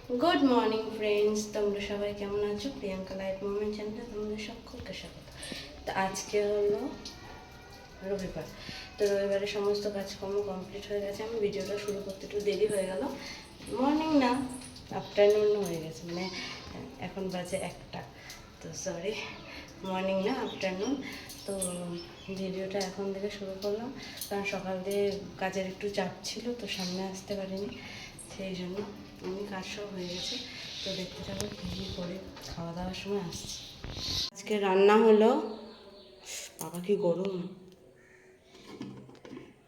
Good morning friends, তোমরা সবাই কেমন আছো? প্রিয়াঙ্কা লাইফ মোমেন্ট চ্যানেলে তোমাদের সকলকে স্বাগত। তো আজকে হলো রবিবার। তো রবিবারের সমস্ত কাজকর্ম কমপ্লিট হয়ে গেছে। আমি ভিডিওটা শুরু করতে একটু দেরি হয়ে গেল। মর্নিং না, আফটারনুন হয়ে গেছে, মানে এখন বাজে 1টা। তো সরি, মর্নিং না আফটারনুন। তো ভিডিওটা এখন থেকে শুরু করলাম, কারণ সকাল দিয়ে কাজের একটু চাপ ছিল, তো সামনে আসতে পারিনি, সেই জন্য। কাজ সব হয়ে গেছে, তো দেখতে থাকো কী করে খাওয়া দাওয়ার সময় আসছি। আজকে রান্না হলো, বাবা কি গরম,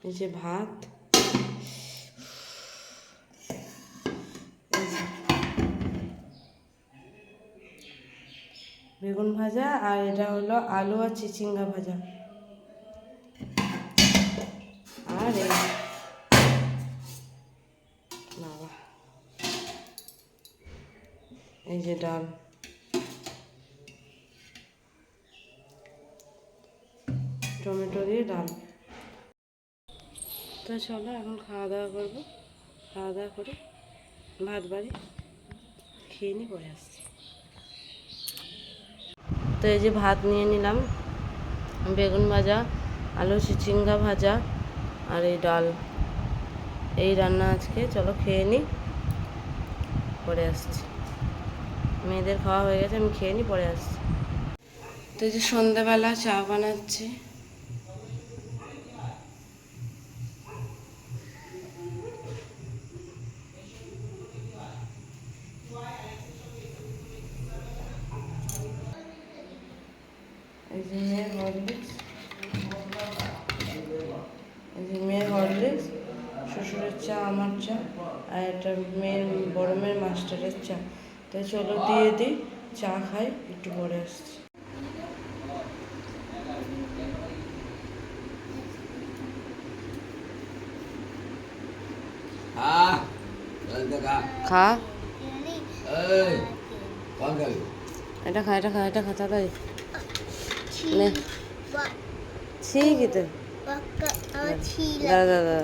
এই যে ভাত, বেগুন ভাজা, আর এটা হলো আলু আর চিচিঙ্গা ভাজা, আর এই বাবা এই যে ডাল, টমেটো দিয়ে ডাল। তো চলো এখন খাওয়া দাওয়া করবো, খাওয়া দাওয়া করে ভাত বাড়ি খেয়ে নিয়ে পরে আসছি। তো এই যে ভাত নিয়ে নিলাম, বেগুন ভাজা, আলু চিচিঙ্গা ভাজা, আর এই ডাল, এই রান্না আজকে। চলো খেয়ে নিই, পরে আসছি। মেয়েদের খাওয়া হয়ে গেছে, আমি খেয়ে নিই, পরে আসছি। তো এই যে সন্ধ্যাবেলা চা বানাচ্ছি। এই যে মেয়ের হরলিক্স, এই যে মেয়ের হরলিক্স, শ্বশুরের চা, আমার চা, আর একটা মেয়ের বড় মেয়ের মাস্টারের চা। তো চলো দিয়ে দিই, চা খাই, একটু পরে আসছি। খা, এটা খা, এটা খা, এটা খা, তাড়াতাড়ি নে। ঠিক তো, দাদা দাদা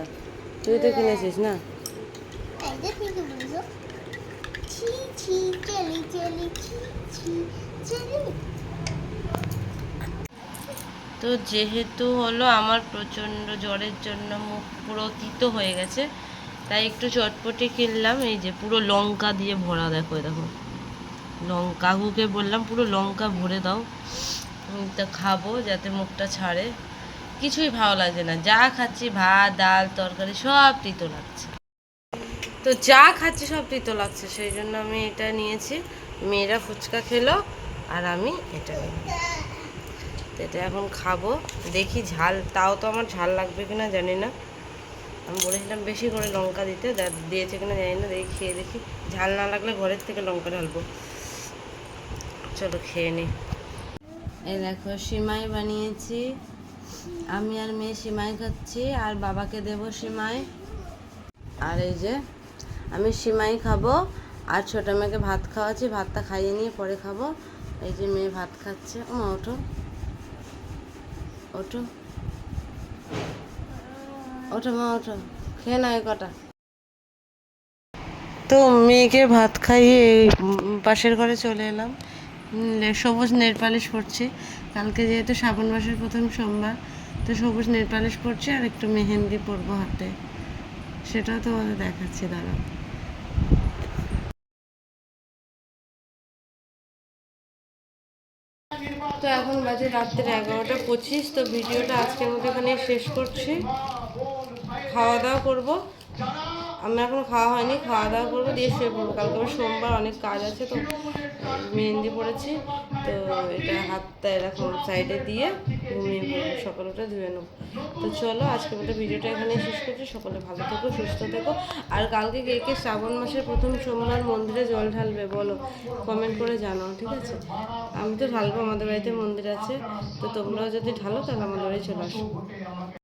তুই তো কিনেছিস না। তো যেহেতু হলো আমার প্রচণ্ড জ্বরের জন্য মুখ পুরো তিতো হয়ে গেছে, তাই একটু চটপটি কিনলাম। এই যে পুরো লঙ্কা দিয়ে ভরা, দেখো দেখো লঙ্কা, কাকুকে বললাম পুরো লঙ্কা ভরে দাও, তা খাবো যাতে মুখটা ছাড়ে। কিছুই ভালো লাগছে না, যা খাচ্ছি ভাত ডাল তরকারি সব তিতো লাগছে। তো যা খাচ্ছি সব তিতো লাগছে, সেই জন্য আমি এটা নিয়েছি। মেয়েরা ফুচকা খেলো আর আমি এটা নিলাম। তো এটা এখন খাবো, দেখি ঝাল, তাও তো আমার ঝাল লাগবে কিনা জানি না। আমি বলেছিলাম বেশি করে লঙ্কা দিতে, দিয়েছে কিনা জানি না, দেখি খেয়ে দেখি। ঝাল না লাগলে ঘরের থেকে লঙ্কা ঢালবো। চলো খেয়ে নিই। এই দেখো সিমাই বানিয়েছি, আমি আর মেয়ে সিমাই খাচ্ছি, আর বাবাকে দেবো সিমাই। আর এই যে আমি সিমাই খাবো, আর ছোটো মেয়েকে ভাত খাওয়াচ্ছি, ভাতটা খাইয়ে নিয়ে পরে খাবো। এই যে মেয়ে ভাত খাচ্ছে। ও ওঠো ওঠো ওঠো মা, ওঠো, খেয়ে না কটা। তো মেয়েকে ভাত খাইয়ে পাশের ঘরে চলে এলাম। সবুজ নেল পালিশ পরছি, কালকে যেহেতু শ্রাবণ মাসের প্রথম সোমবার, তো সবুজ নেল পালিশ পরছি, আর একটু মেহেন্দি পরবো হাতে, সেটাও তোমাদের দেখাচ্ছি, দাঁড়াও। তো এখন বাজে রাত্রে 11টা 25। তো ভিডিওটা আজকের মতো এখানে শেষ করছি। খাওয়া দাওয়া করবো, আমি এখনো খাওয়া হয়নি, খাওয়া দাওয়া করবো দিয়ে শুয়ে পড়বো। কালকে আমার সোমবার অনেক কাজ আছে, তো মেহেন্দি পড়েছি, তো এটা হাতটা এরকম সাইডে দিয়ে ঘুমিয়ে পড়বো, সকালে ওটা ধুয়ে নেবো। তো চলো আজকের মতো ভিডিওটা এখানে শেষ করছি। সকলে ভালো থেকো, সুস্থ থেকো। আর কালকে কে কে শ্রাবণ মাসের প্রথম সোমবার মন্দিরে জল ঢালবে বলো, কমেন্ট করে জানাও, ঠিক আছে? আমি তো ঢালবো, আমাদের বাড়িতে মন্দির আছে, তো তোমরাও যদি ঢালো তাহলে আমাদের বাড়ি চলে আসো।